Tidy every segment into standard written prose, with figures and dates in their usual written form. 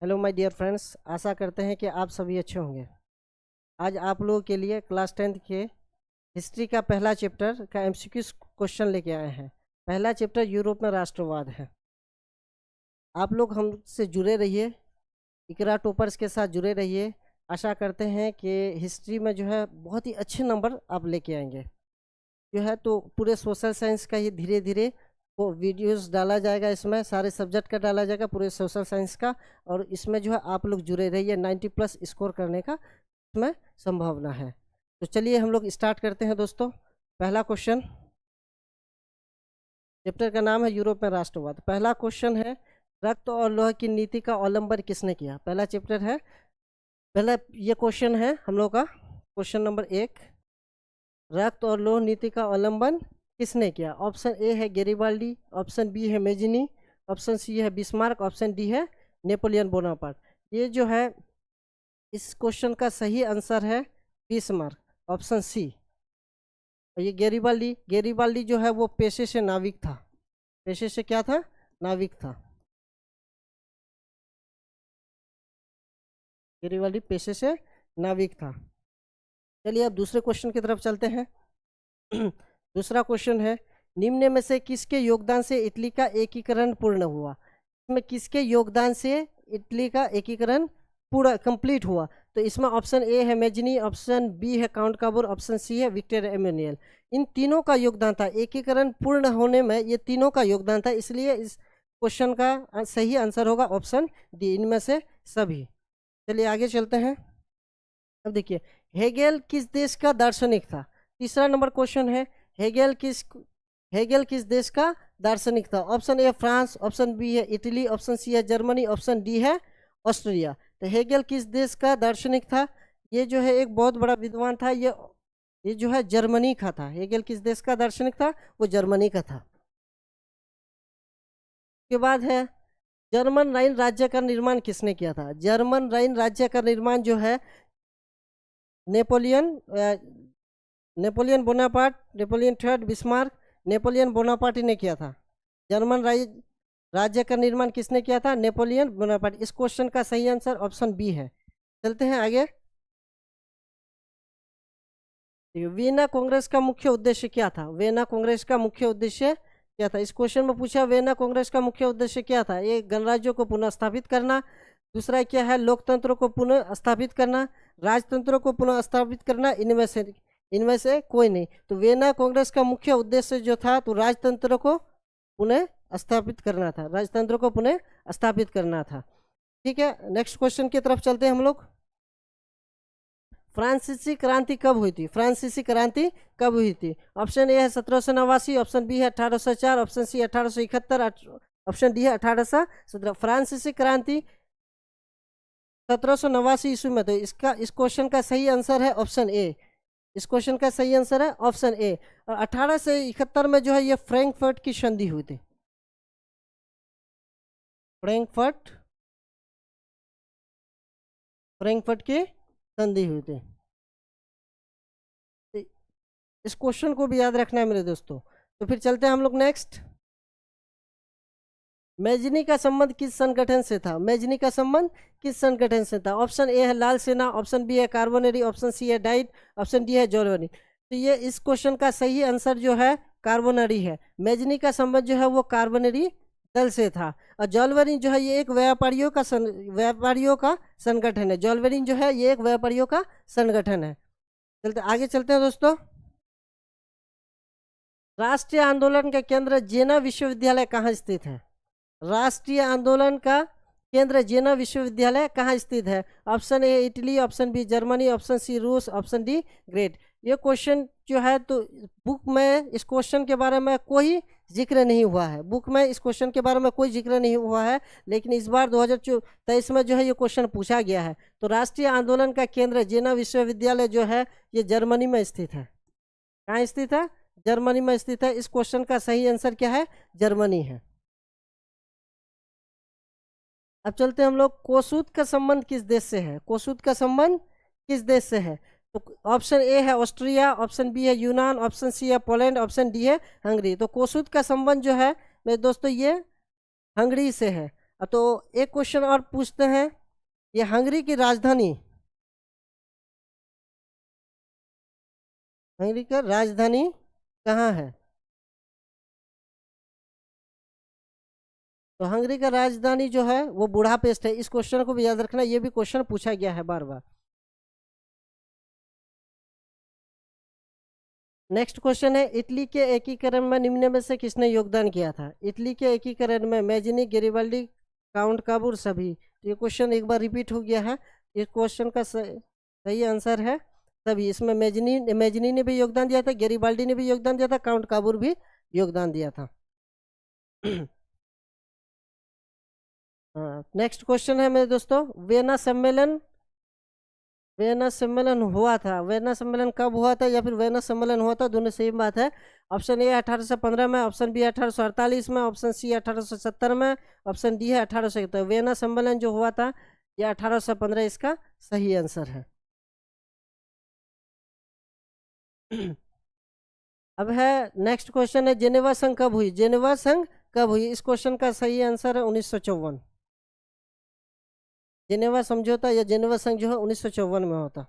Hello my dear friends, आशा करते हैं कि आप सभी अच्छे होंगे। आज आप लोगों के लिए क्लास 10th के हिस्ट्री का पहला चैप्टर का एमसीक्यू क्वेश्चन लेके आए हैं। पहला चैप्टर यूरोप में राष्ट्रवाद है। आप लोग हमसे जुड़े रहिए, इकरा टॉपर्स के साथ जुड़े रहिए। आशा करते हैं कि हिस्ट्री में जो है बहुत ही अच्छे नंबर आप लेके आएंगे। जो है तो पूरे सोशल साइंस का ही धीरे धीरे वो वीडियोस डाला जाएगा, इसमें सारे सब्जेक्ट का डाला जाएगा, पूरे सोशल साइंस का। और इसमें जो है आप लोग जुड़े रहिए, 90+ स्कोर करने का इसमें संभावना है। तो चलिए हम लोग स्टार्ट करते हैं दोस्तों। पहला क्वेश्चन, चैप्टर का नाम है यूरोप में राष्ट्रवाद। पहला क्वेश्चन है, रक्त और लोह की नीति का अवलंबन किसने किया। पहला चैप्टर है, पहला ये क्वेश्चन है हम लोग का। क्वेश्चन नंबर 1, रक्त और लोह नीति का अवलंबन किसने किया। ऑप्शन ए है गैरिबाल्डी, ऑप्शन बी है मेजिनी, ऑप्शन सी है बिस्मार्क, ऑप्शन डी है नेपोलियन बोनापार्ट। ये जो है इस क्वेश्चन का सही आंसर है बिस्मार्क, ऑप्शन सी। ये गैरिबाल्डी जो है वो पेशे से नाविक था। पेशे से क्या था? नाविक था। गैरिबाल्डी पेशे से नाविक था। चलिए अब दूसरे क्वेश्चन की तरफ चलते हैं। दूसरा क्वेश्चन है, निम्न में से किसके योगदान से इटली का एकीकरण पूर्ण हुआ। इसमें किसके योगदान से इटली का एकीकरण पूरा कंप्लीट हुआ। तो इसमें ऑप्शन ए है मेजनी, ऑप्शन बी है काउंट काबूर, ऑप्शन सी है विक्टर एमेनुएल। इन तीनों का योगदान था, एकीकरण पूर्ण होने में ये तीनों का योगदान था। इसलिए इस क्वेश्चन का सही आंसर होगा ऑप्शन डी, इनमें से सभी। चलिए आगे चलते हैं। अब देखिए, हेगेल किस देश का दार्शनिक था। तीसरा नंबर क्वेश्चन है, हेगेल किस देश का दार्शनिक था। Option A France, option B है इटली, ऑप्शन सी है जर्मनी, ऑप्शन डी है ऑस्ट्रिया। तो हेगेल किस देश का दार्शनिक था। ये जो है एक बहुत बड़ा विद्वान था। ये जो है जर्मनी का था। हेगेल किस देश का दार्शनिक था, वो जर्मनी का था। के बाद है, जर्मन राइन राज्य का निर्माण किसने किया था। जर्मन राइन राज्य का निर्माण जो है Napoleon Bonaparte, Napoleon third, Bismarck, Napoleon Bonaparte ने किया था। जर्मन राज्य का निर्माण किसने किया था? Napoleon Bonaparte. इस क्वेश्चन का सही आंसर ऑप्शन बी है। चलते हैं आगे। वियना कांग्रेस का मुख्य उद्देश्य क्या था। वियना कांग्रेस का मुख्य उद्देश्य क्या था। इस क्वेश्चन में पूछा वियना कांग्रेस का मुख्य उद्देश्य क्या था। ये गणराज्यों को पुनः स्थापित करना। दूसरा क्या है, लोकतंत्र को पुनः स्थापित करना, राजतंत्र को पुनः स्थापित करना। इनमें से कोई नहीं। तो वियना कांग्रेस का मुख्य उद्देश्य जो था तो राजतंत्र को पुनः स्थापित करना था। राजतंत्र को पुनः स्थापित करना था। ठीक है, नेक्स्ट क्वेश्चन की तरफ चलते हैं हम लोग। फ्रांसीसी क्रांति कब हुई थी। फ्रांसीसी क्रांति कब हुई थी। ऑप्शन ए है 1789, ऑप्शन बी है 1804, ऑप्शन सी 1871, ऑप्शन डी है 1817। फ्रांसीसी क्रांति 1789 ईस्वी में। तो इस क्वेश्चन का सही आंसर है ऑप्शन ए। इस क्वेश्चन का सही आंसर है ऑप्शन ए। और 1871 में जो है ये फ्रैंकफर्ट की संधि हुई थी। फ्रैंकफर्ट की संधि हुई थी। इस क्वेश्चन को भी याद रखना है मेरे दोस्तों। तो फिर चलते हैं हम लोग नेक्स्ट। मेजनी का संबंध किस संगठन से था। मेजनी का संबंध किस संगठन से था। ऑप्शन ए है लाल सेना, ऑप्शन बी है कार्बोनरी, ऑप्शन सी है डाइट, ऑप्शन डी है जॉलवनी। तो ये इस क्वेश्चन का सही आंसर जो है कार्बोनरी है। मेजनी का संबंध जो है वो कार्बोनरी दल से था। और जॉलवनी जो है ये एक व्यापारियों का संगठन है। जॉलवनी जो है ये एक व्यापारियों का संगठन है। आगे चलते हैं दोस्तों। राष्ट्रीय आंदोलन का केंद्र जेना विश्वविद्यालय कहाँ स्थित है। राष्ट्रीय आंदोलन का केंद्र जेना विश्वविद्यालय कहाँ स्थित है। Option A Italy, option B Germany, option C रूस, ऑप्शन डी ग्रेट। ये क्वेश्चन जो है तो बुक में इस क्वेश्चन के बारे में कोई जिक्र नहीं हुआ है। बुक में इस क्वेश्चन के बारे में कोई जिक्र नहीं हुआ है, लेकिन इस बार 2023 में जो है ये क्वेश्चन पूछा गया है। तो राष्ट्रीय आंदोलन का केंद्र जेना विश्वविद्यालय जो है ये जर्मनी में स्थित है। कहाँ स्थित है? जर्मनी में स्थित है। इस क्वेश्चन का सही आंसर क्या है? जर्मनी है। अब चलते हैं हम लोग, कोसूत का संबंध किस देश से है। कोसूत का संबंध किस देश से है। तो ऑप्शन ए है ऑस्ट्रिया, ऑप्शन बी है यूनान, ऑप्शन सी है पोलैंड, ऑप्शन डी है हंगरी। तो कोसूत का संबंध जो है मेरे दोस्तों ये हंगरी से है। तो एक क्वेश्चन और पूछते हैं, ये हंगरी की राजधानी, हंगरी का राजधानी कहाँ है? तो हंगरी का राजधानी जो है वो बुडापेस्ट है। इस क्वेश्चन को भी याद रखना, ये भी क्वेश्चन पूछा गया है बार बार। नेक्स्ट क्वेश्चन है, इटली के एकीकरण में निम्न में से किसने योगदान किया था? इटली के एकीकरण में मैजिनी, गेरिबाल्डी, काउंट काबूर सभी। तो ये क्वेश्चन एक बार रिपीट हो गया है। इस क्वेश्चन का सही आंसर है सभी। इसमें मैजिनी ने भी योगदान दिया था, गेरिबाल्डी ने भी योगदान दिया था, काउंट काबूर भी योगदान दिया था। नेक्स्ट क्वेश्चन है मेरे दोस्तों, वेना सम्मेलन हुआ था, वेना सम्मेलन कब हुआ था या फिर वेना सम्मेलन हुआ था, दोनों सेम बात है। ऑप्शन ए 1815 में, ऑप्शन बी 1848 में, ऑप्शन सी 1870 में, ऑप्शन डी है 1871। वेना सम्मेलन जो हुआ था यह 1815 इसका सही आंसर है। अब है नेक्स्ट क्वेश्चन है, जेनेवा संघ कब हुई? जेनेवा संघ कब हुई? इस क्वेश्चन का सही आंसर है 1954। जेनेवा समझौता या जेनेवा संघ जो है 1954 में होता।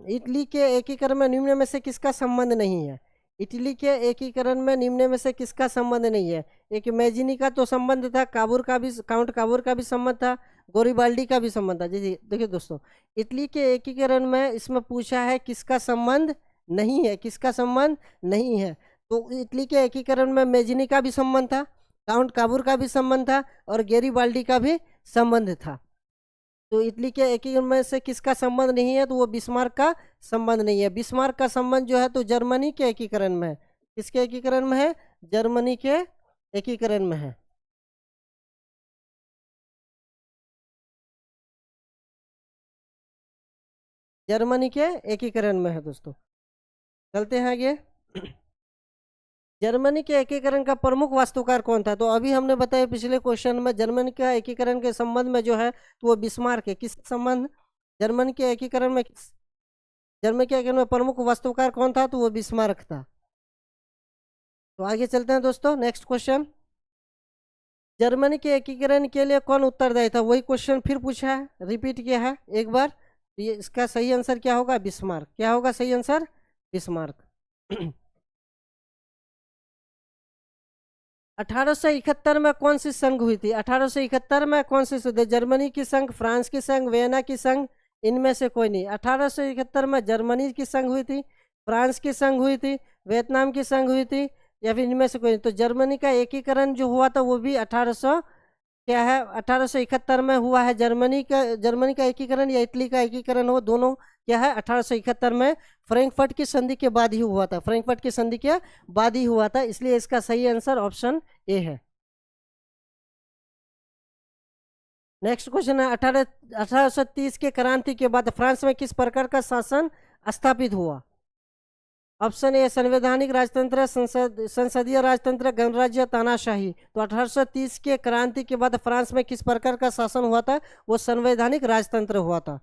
इटली के एकीकरण में निम्न में से किसका संबंध नहीं है? इटली के एकीकरण में निम्न में से किसका संबंध नहीं है? एक मैजिनी का तो संबंध था, काबूर का भी, काउंट काबूर का भी संबंध था, गोरीबाल्डी का भी संबंध था। जी देखिए दोस्तों, इटली के एकीकरण में इसमें पूछा है किसका संबंध नहीं है, किसका संबंध नहीं है। तो इटली के एकीकरण में मैजिनी का भी संबंध था, काउंट काबूर का भी संबंध था और गेरिबाल्डी का भी संबंध था। तो इटली के एकीकरण में से किसका संबंध नहीं है? तो वो बिस्मार्क का संबंध नहीं है। बिस्मार्क का संबंध जो है तो जर्मनी के एकीकरण में है। किसके एकीकरण में है? जर्मनी के एकीकरण में है। जर्मनी के एकीकरण में है दोस्तों। चलते हैं आगे। जर्मनी के एकीकरण का प्रमुख वास्तुकार कौन था? तो अभी हमने बताया पिछले क्वेश्चन में, जर्मनी का एकीकरण के संबंध में जो है तो वो बिस्मार्क है। किस संबंध? जर्मनी के एकीकरण में, जर्मनी के एकीकरण में प्रमुख वास्तुकार कौन था? तो वो बिस्मार्क था। तो आगे चलते हैं दोस्तों। नेक्स्ट क्वेश्चन, जर्मनी के एकीकरण के लिए कौन उत्तरदायी था? वही क्वेश्चन फिर पूछा है, रिपीट किया है एक बार। ये इसका सही आंसर क्या होगा? बिस्मार्क। क्या होगा सही आंसर? बिस्मार्क। 1871 में कौन सी संघ हुई थी? 1871 में कौन सी संघ? जर्मनी की संघ, फ्रांस की संघ, वियना की संघ, इनमें से कोई नहीं। 1871 में जर्मनी की संघ हुई थी, फ्रांस की संघ हुई थी, वियतनाम की संघ हुई थी, या फिर इनमें से कोई नहीं। तो जर्मनी का एकीकरण जो हुआ था वो भी 1871 में हुआ है। जर्मनी का एकीकरण या इटली का एकीकरण हो, दोनों क्या है 1871 में फ्रैंकफर्ट की संधि के बाद ही हुआ था। फ्रैंकफर्ट की संधि के बाद ही हुआ था, इसलिए इसका सही आंसर ऑप्शन ए है। नेक्स्ट क्वेश्चन है, 1830 के क्रांति के बाद फ्रांस में किस प्रकार का शासन स्थापित हुआ? ऑप्शन ए संवैधानिक राजतंत्र, संसदीय राजतंत्र, गणराज्य, तानाशाही। तो 1830 के क्रांति के बाद फ्रांस में किस प्रकार का शासन हुआ था? वो संवैधानिक राजतंत्र हुआ था।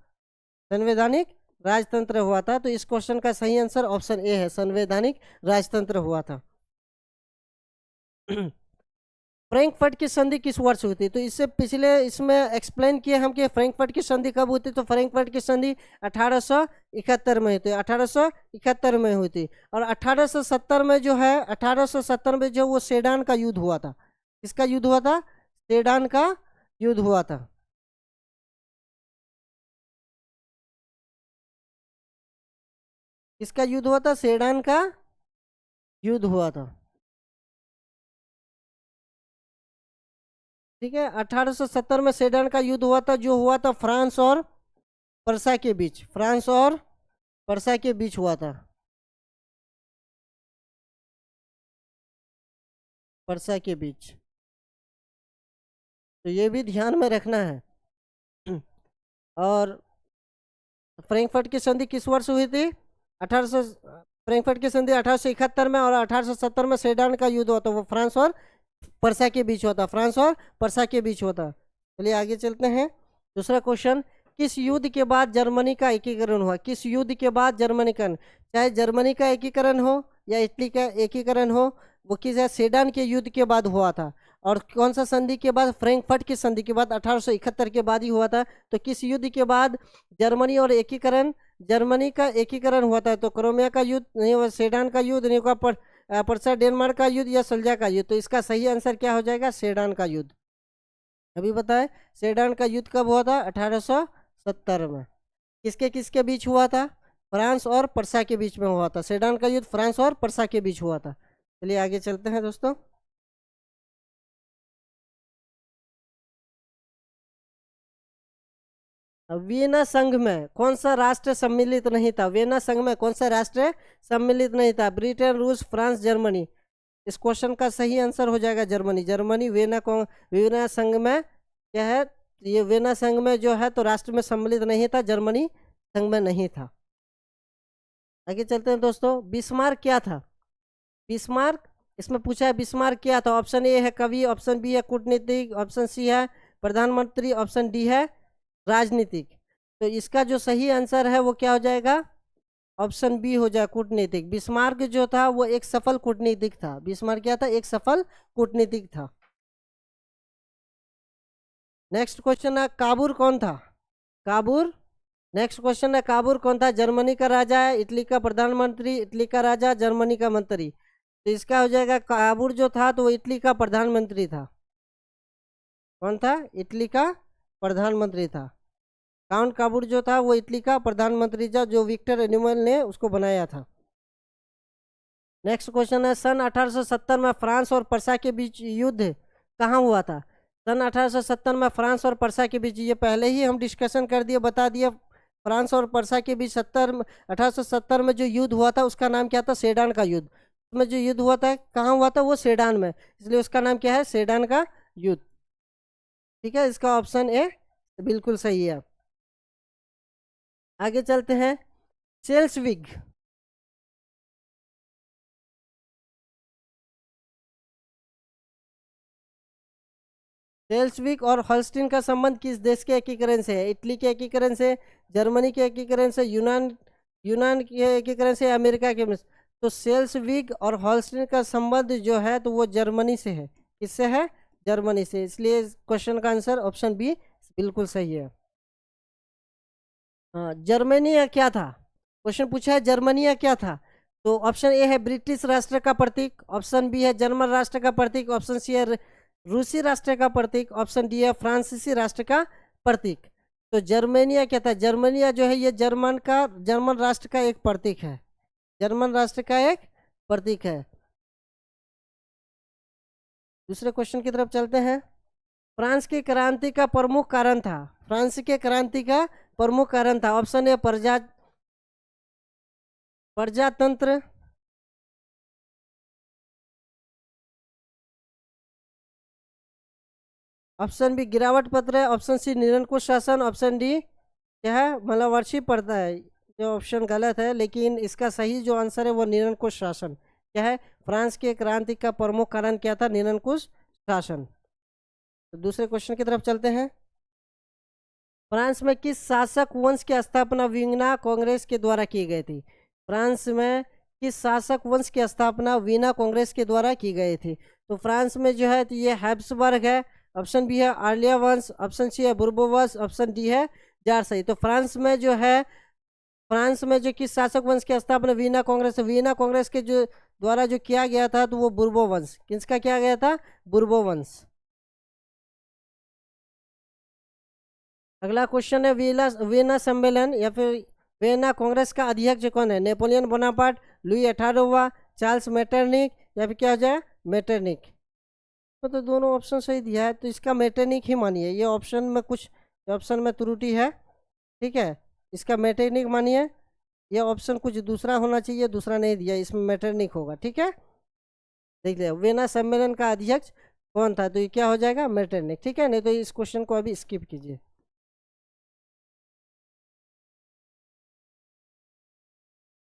संवैधानिक राजतंत्र हुआ था। तो इस क्वेश्चन का सही आंसर ऑप्शन ए है, संवैधानिक राजतंत्र हुआ था। फ्रैंकफर्ट की संधि किस वर्ष हुई थी? तो इससे पिछले इसमें एक्सप्लेन किया हम कि फ्रैंकफर्ट की संधि कब हुई थी। तो फ्रैंकफर्ट की संधि 1871 में हुई थी, 1871 में हुई थी। और 1870 में जो है, 1870 में जो वो सेडान का युद्ध हुआ था। किसका युद्ध हुआ था? सेडान का युद्ध हुआ था। किसका युद्ध हुआ था? सेडान का युद्ध हुआ था। ठीक है, 1870 में सेडान का युद्ध हुआ था, जो हुआ था फ्रांस और पर्सा के बीच। फ्रांस और पर्सा के बीच हुआ था, पर्सा के बीच। तो ये भी ध्यान में रखना है। और फ्रैंकफर्ट की संधि किस वर्ष हुई थी? 1800 फ्रैंकफर्ट की संधि 1871 में, और 1870 में सेडान का युद्ध हुआ था, वो फ्रांस और पर्सा के बीच होता, फ्रांस और पर्सा के बीच होता। चलिए आगे चलते हैं। दूसरा क्वेश्चन, किस युद्ध के बाद जर्मनी का एकीकरण हुआ? किस युद्ध के बाद जर्मनी का, चाहे जर्मनी का एकीकरण हो या इटली का एकीकरण हो वो किस है, सेडान के युद्ध के बाद हुआ था। और कौन सा संधि के बाद, फ्रैंकफर्ट की संधि के बाद 1871 के बाद ही हुआ था। तो किस युद्ध के बाद जर्मनी और एकीकरण, जर्मनी का एकीकरण हुआ था। तो क्रोमिया का युद्ध नहीं हुआ, सेडान का युद्ध नहीं हुआ, पर्सा डेनमार्क का युद्ध या सल्जा का युद्ध। तो इसका सही आंसर क्या हो जाएगा, सेडान का युद्ध। अभी बताए सेडान का युद्ध कब हुआ था, 1870 में। किसके किसके बीच हुआ था, फ्रांस और पर्सा के बीच में हुआ था। सेडान का युद्ध फ्रांस और पर्सा के बीच हुआ था। चलिए आगे चलते हैं दोस्तों। वियना संघ में कौन सा राष्ट्र सम्मिलित नहीं था, वियना संघ में कौन सा राष्ट्र सम्मिलित नहीं था, ब्रिटेन, रूस, फ्रांस, जर्मनी। इस क्वेश्चन का सही आंसर हो जाएगा जर्मनी। जर्मनी वियना संघ में क्या है, ये वियना संघ में जो है तो राष्ट्र में सम्मिलित नहीं था, जर्मनी संघ में नहीं था। आगे चलते हैं दोस्तों। बिस्मार्क क्या था, बिस्मार्क, इसमें पूछा है बिस्मार्क क्या था। ऑप्शन ए है कवि, ऑप्शन बी है कूटनीतिक, ऑप्शन सी है प्रधानमंत्री, ऑप्शन डी है राजनीतिक। तो इसका जो सही आंसर है वो क्या हो जाएगा, ऑप्शन बी हो जाए कूटनीतिक। बिस्मार्क जो था वो एक सफल कूटनीतिक था। बिस्मार्क क्या था, एक सफल कूटनीतिक था। नेक्स्ट क्वेश्चन है काबूर कौन था, काबूर। नेक्स्ट क्वेश्चन है काबूर कौन था, जर्मनी का राजा है, इटली का प्रधानमंत्री, इटली का राजा, जर्मनी का मंत्री। तो इसका हो जाएगा काबूर जो था तो वो इटली का प्रधानमंत्री था। कौन था, इटली का प्रधानमंत्री था। काउंट काबूर जो था वो इटली का प्रधानमंत्री था, जो विक्टर एनुअल ने उसको बनाया था। नेक्स्ट क्वेश्चन है सन 1870 में फ्रांस और पर्सा के बीच युद्ध कहाँ हुआ था। सन 1870 में फ्रांस और पर्सा के बीच, ये पहले ही हम डिस्कशन कर दिए, बता दिए। फ्रांस और पर्सा के बीच 1870 में जो युद्ध हुआ था उसका नाम क्या था, सेडान का युद्ध। उसमें जो युद्ध हुआ था कहाँ हुआ था, वो सेडान में, इसलिए उसका नाम क्या है, सेडान का युद्ध। ठीक है, इसका ऑप्शन ए बिल्कुल सही है। आगे चलते हैं। सेल्सविग, सेल्सविग और हॉल्स्टीन का संबंध किस देश के एकीकरण से है, इटली के एकीकरण से, जर्मनी के एकीकरण से, यूनान यूनान के एकीकरण से, अमेरिका के में। तो सेल्सविग और हॉल्स्टीन का संबंध जो है तो वो जर्मनी से है। किससे है, जर्मनी से, इसलिए क्वेश्चन का आंसर ऑप्शन बी बिल्कुल सही है। हाँ, जर्मनिया क्या था, क्वेश्चन पूछा है जर्मनिया क्या था। तो ऑप्शन ए है ब्रिटिश राष्ट्र का प्रतीक, ऑप्शन बी है जर्मन राष्ट्र का प्रतीक, ऑप्शन सी है रूसी राष्ट्र का प्रतीक, ऑप्शन डी है फ्रांसीसी राष्ट्र का प्रतीक। तो जर्मनिया क्या था, जर्मनिया जो है ये जर्मन राष्ट्र का एक प्रतीक है, जर्मन राष्ट्र का एक प्रतीक है। दूसरे क्वेश्चन की तरफ चलते हैं। फ्रांस की क्रांति का प्रमुख कारण था, फ्रांस के क्रांति का प्रमुख कारण था। ऑप्शन ए प्रजातंत्र, ऑप्शन बी गिरावट पत्र है, ऑप्शन सी निरंकुश शासन, ऑप्शन डी क्या है, मतलब पड़ता है। जो ऑप्शन गलत है, लेकिन इसका सही जो आंसर है वो निरंकुश शासन। क्या है, फ्रांस के क्रांति का प्रमुख कारण क्या था, निरंकुश शासन। तो दूसरे क्वेश्चन की तरफ चलते हैं। फ्रांस में किस शासक वंश की स्थापना वीना कांग्रेस के द्वारा की गई थी, फ्रांस में किस शासक वंश की स्थापना वीना कांग्रेस के द्वारा की गई थी। तो फ्रांस में जो है तो ये हैब्सबर्ग है, ऑप्शन बी है आर्लिया वंश, ऑप्शन सी है बुर्बो वंश, ऑप्शन डी है जारसई। तो फ्रांस में जो है, फ्रांस में जो किस शासक वंश की स्थापना वीना कांग्रेस, वीना कांग्रेस के जो द्वारा जो किया गया था तो वो बुर्बो वंश, किसका किया गया था, बुर्बो वंश। अगला क्वेश्चन है वीना सम्मेलन या फिर वीना कांग्रेस का अध्यक्ष कौन है, नेपोलियन बोनापार्ट, लुई 18वां, चार्ल्स मेटरनिक या फिर क्या हो जाए मेटरनिक। तो दोनों ऑप्शन सही दिया है, तो इसका मेटरनिक ही मानिए। ये ऑप्शन में कुछ ऑप्शन में त्रुटि है, ठीक है, इसका मेटरनिक मानिए। ये ऑप्शन कुछ दूसरा होना चाहिए, दूसरा नहीं दिया, इसमें मेटरनिक होगा। ठीक है, देख लिया वीना सम्मेलन का अध्यक्ष कौन था, तो ये क्या हो जाएगा, मेटरनिक। ठीक है, नहीं तो इस क्वेश्चन को अभी स्किप कीजिए।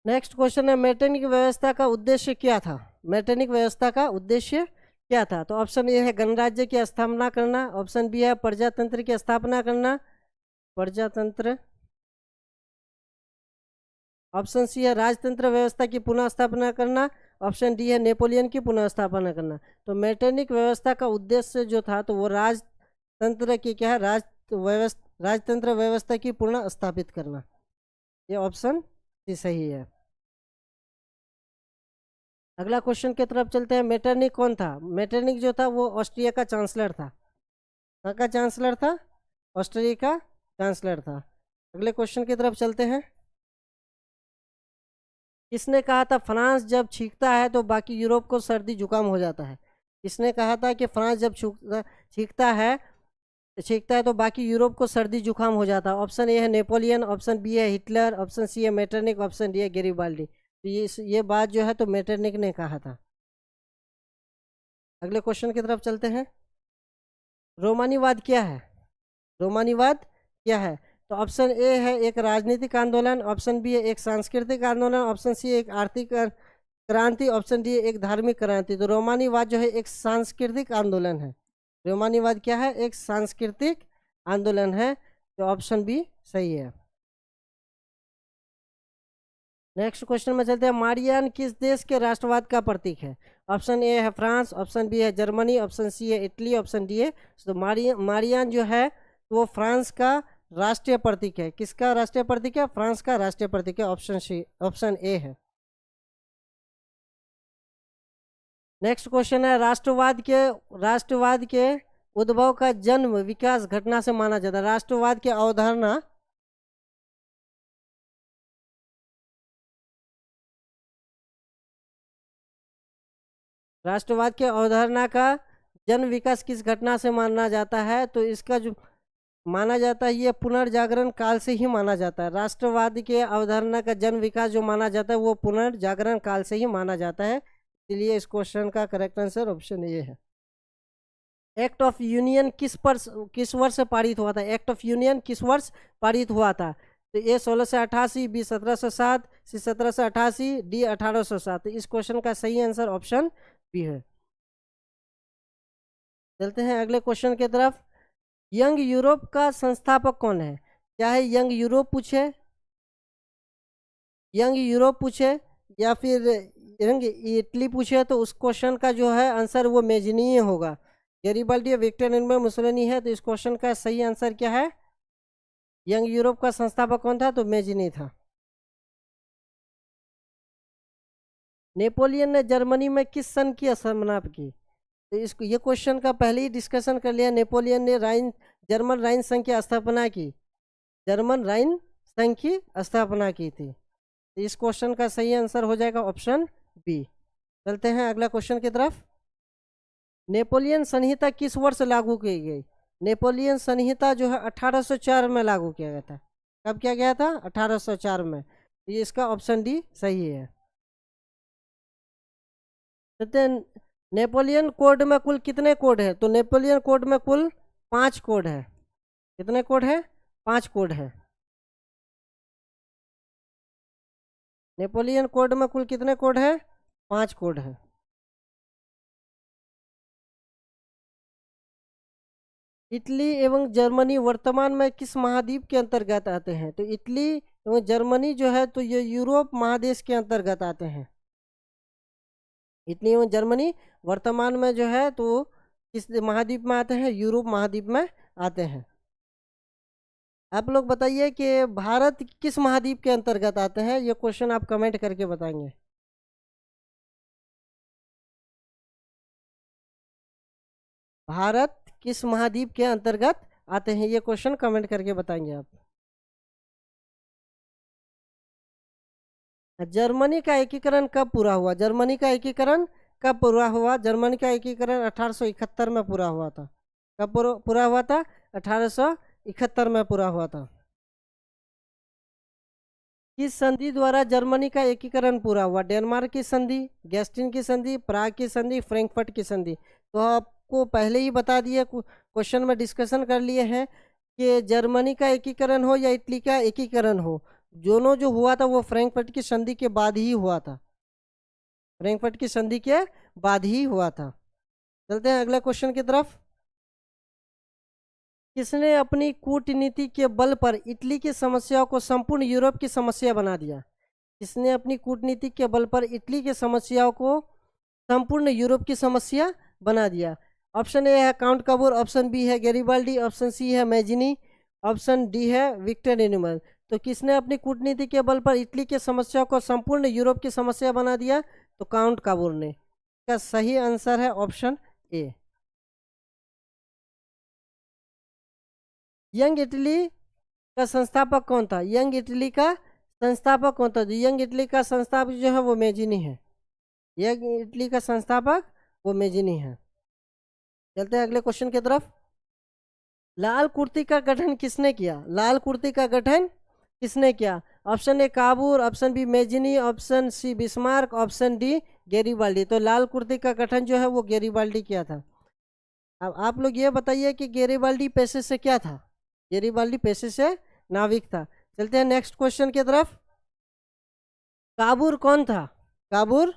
नेक्स्ट क्वेश्चन है मेटरनिक व्यवस्था का उद्देश्य क्या था, मेटरनिक व्यवस्था का उद्देश्य क्या था। तो ऑप्शन ए है गणराज्य की स्थापना करना, ऑप्शन बी है प्रजातंत्र की स्थापना करना, प्रजातंत्र, ऑप्शन सी है राजतंत्र व्यवस्था की पुनः स्थापना करना, ऑप्शन डी है नेपोलियन की पुनः स्थापना करना। तो मेटरनिक व्यवस्था का उद्देश्य जो था तो वो राजतंत्र की क्या है, राजतंत्र व्यवस्था की पुनः स्थापित करना। ये ऑप्शन सी सही है। अगला क्वेश्चन की तरफ चलते हैं। मेटरनिक कौन था? मेटरनिक जो था वो ऑस्ट्रिया का चांसलर था। कहाँ का चांसलर था? ऑस्ट्रिया का चांसलर था। अगले क्वेश्चन की तरफ चलते हैं। किसने कहा था फ्रांस जब छींकता है तो बाकी यूरोप को सर्दी जुकाम हो जाता है? किसने कहा था कि फ्रांस जब छींकता है तो बाकी यूरोप को सर्दी जुकाम हो जाता है? ऑप्शन ए है नेपोलियन, ऑप्शन बी है हिटलर, ऑप्शन सी है मेटरनिक, ऑप्शन डी है गेरिबाल्डी। तो ये बात जो है तो मेटरनिक ने कहा था। अगले क्वेश्चन की तरफ चलते हैं। रोमानीवाद क्या है? रोमानीवाद क्या है? तो ऑप्शन ए है एक राजनीतिक आंदोलन, ऑप्शन बी है एक सांस्कृतिक आंदोलन, ऑप्शन सी एक आर्थिक क्रांति, ऑप्शन डी एक धार्मिक क्रांति। तो रोमानीवाद जो है एक सांस्कृतिक आंदोलन है। रोमानीवाद क्या है? एक सांस्कृतिक आंदोलन है। तो ऑप्शन बी सही है। नेक्स्ट क्वेश्चन में चलते हैं। मारियान किस देश के राष्ट्रवाद का प्रतीक है? ऑप्शन ए है फ्रांस, ऑप्शन बी है जर्मनी, ऑप्शन सी है इटली, ऑप्शन डी है। तो मारियान जो है वो फ्रांस का राष्ट्रीय प्रतीक है। किसका राष्ट्रीय प्रतीक है? फ्रांस का राष्ट्रीय प्रतीक है। ऑप्शन ए है। नेक्स्ट क्वेश्चन है। राष्ट्रवाद के उद्भव का जन्म विकास घटना से माना जाता है। राष्ट्रवाद की अवधारणा का जन्म विकास किस घटना से माना जाता है? तो इसका जो माना जाता है ये पुनर्जागरण काल से ही माना जाता है। राष्ट्रवाद के अवधारणा का जन्म विकास जो माना जाता है वो पुनर्जागरण काल से ही माना जाता है। इसलिए इस क्वेश्चन का करेक्ट आंसर ऑप्शन ए है। एक्ट ऑफ यूनियन किस वर्ष पारित हुआ था? एक्ट ऑफ यूनियन किस वर्ष पारित हुआ था? तो ए 1688, बी 1707, सी 1788, डी 1807। इस क्वेश्चन का सही आंसर ऑप्शन बी है। चलते हैं अगले क्वेश्चन की तरफ। यंग यूरोप का संस्थापक कौन है? क्या है यंग यूरोप पूछे या फिर यंग इटली पूछे तो उस क्वेश्चन का जो है आंसर वो मेजनी होगा। गैरिबाल्डी, विक्टर एम्बर, मुसोलिनी है। तो इस क्वेश्चन का सही आंसर क्या है? यंग यूरोप का संस्थापक कौन था? तो मेजनी था। नेपोलियन ने जर्मनी में किस सन की स्थापना की? तो इसको ये क्वेश्चन का पहले ही डिस्कशन कर लिया। नेपोलियन ने जर्मन राइन संघ की स्थापना की। जर्मन राइन संघ की स्थापना की थी। तो इस क्वेश्चन का सही आंसर हो जाएगा ऑप्शन बी। चलते हैं अगला क्वेश्चन की तरफ। नेपोलियन संहिता किस वर्ष लागू की गई? नेपोलियन संहिता जो है 1804 में लागू किया गया था। कब किया गया था? 1804 में। ये इसका ऑप्शन डी सही है। कहते हैं नेपोलियन कोड में कुल कितने कोड है? तो नेपोलियन कोड में कुल 5 कोड है। कितने कोड है? 5 कोड है। नेपोलियन कोड में कुल कितने कोड है? 5 कोड है। इटली एवं जर्मनी वर्तमान में किस महाद्वीप के अंतर्गत आते हैं? तो इटली एवं जर्मनी जो है तो ये यूरोप महादेश के अंतर्गत आते हैं। इटली एवं जर्मनी वर्तमान में जो है तो किस महाद्वीप में आते हैं? यूरोप महाद्वीप में आते हैं। आप लोग बताइए कि भारत किस महाद्वीप के अंतर्गत आते हैं? ये क्वेश्चन आप कमेंट करके बताएंगे। भारत किस महाद्वीप के अंतर्गत आते हैं? ये क्वेश्चन कमेंट करके बताएंगे आप। जर्मनी का एकीकरण कब पूरा हुआ? जर्मनी का एकीकरण कब पूरा हुआ? जर्मनी का एकीकरण 1871 में पूरा हुआ था। कब पूरा हुआ था? 1871 में पूरा हुआ था। किस संधि द्वारा जर्मनी का एकीकरण पूरा हुआ? डेनमार्क की संधि, गैस्टिन की संधि, प्राग की संधि, फ्रैंकफर्ट की संधि। तो आपको पहले ही बता दिए, क्वेश्चन में डिस्कशन कर लिए हैं कि जर्मनी का एकीकरण हो या इटली का एकीकरण हो, दोनों जो हुआ था वो फ्रैंकफर्ट की संधि के बाद ही हुआ था। फ्रैंकफर्ट की संधि के बाद ही हुआ था। चलते हैं अगले क्वेश्चन की तरफ। किसने अपनी कूटनीति के बल पर इटली की समस्याओं को संपूर्ण यूरोप की समस्या बना दिया? किसने अपनी कूटनीति के बल पर इटली की समस्याओं को संपूर्ण यूरोप की समस्या बना दिया? ऑप्शन ए है काउंट काबूर, ऑप्शन बी है गैरिबाल्डी, ऑप्शन सी है मैजिनी, ऑप्शन डी है विक्टर एनिमल। तो किसने अपनी कूटनीति के बल पर इटली की समस्या को संपूर्ण यूरोप की समस्या बना दिया? तो काउंट काबूर ने। इसका सही आंसर है ऑप्शन ए। यंग इटली का संस्थापक कौन था? यंग इटली का संस्थापक कौन था? जो यंग इटली का संस्थापक जो है वो मैजिनी है। यंग इटली का संस्थापक वो मैजिनी है। चलते हैं अगले क्वेश्चन की तरफ। लाल कुर्ती का गठन किसने किया? लाल कुर्ती का गठन किसने किया? Option A Cavour, option B Mazzini, option C Bismarck, option D Garibaldi. तो लाल कुर्ती का गठन जो है वो गैरिबाल्डी किया था। अब आप लोग ये बताइए कि गैरिबाल्डी पेशे से क्या था? गैरिबाल्डी पेशे से नाविक था। चलते हैं नेक्स्ट क्वेश्चन की तरफ। काबूर कौन था? काबूर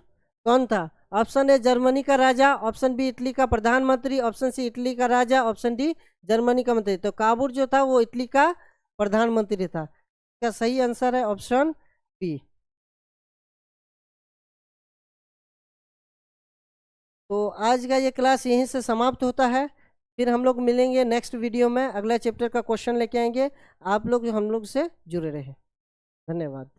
कौन था? ऑप्शन ए जर्मनी का राजा, ऑप्शन बी इटली का प्रधानमंत्री, ऑप्शन सी इटली का राजा, ऑप्शन डी जर्मनी का मंत्री। तो काबूर जो था वो इटली का प्रधानमंत्री था। इसका सही आंसर है ऑप्शन बी। तो आज का ये क्लास यहीं से समाप्त होता है। फिर हम लोग मिलेंगे नेक्स्ट वीडियो में, अगला चैप्टर का क्वेश्चन लेके आएंगे। आप लोग हम लोग से जुड़े रहें। धन्यवाद।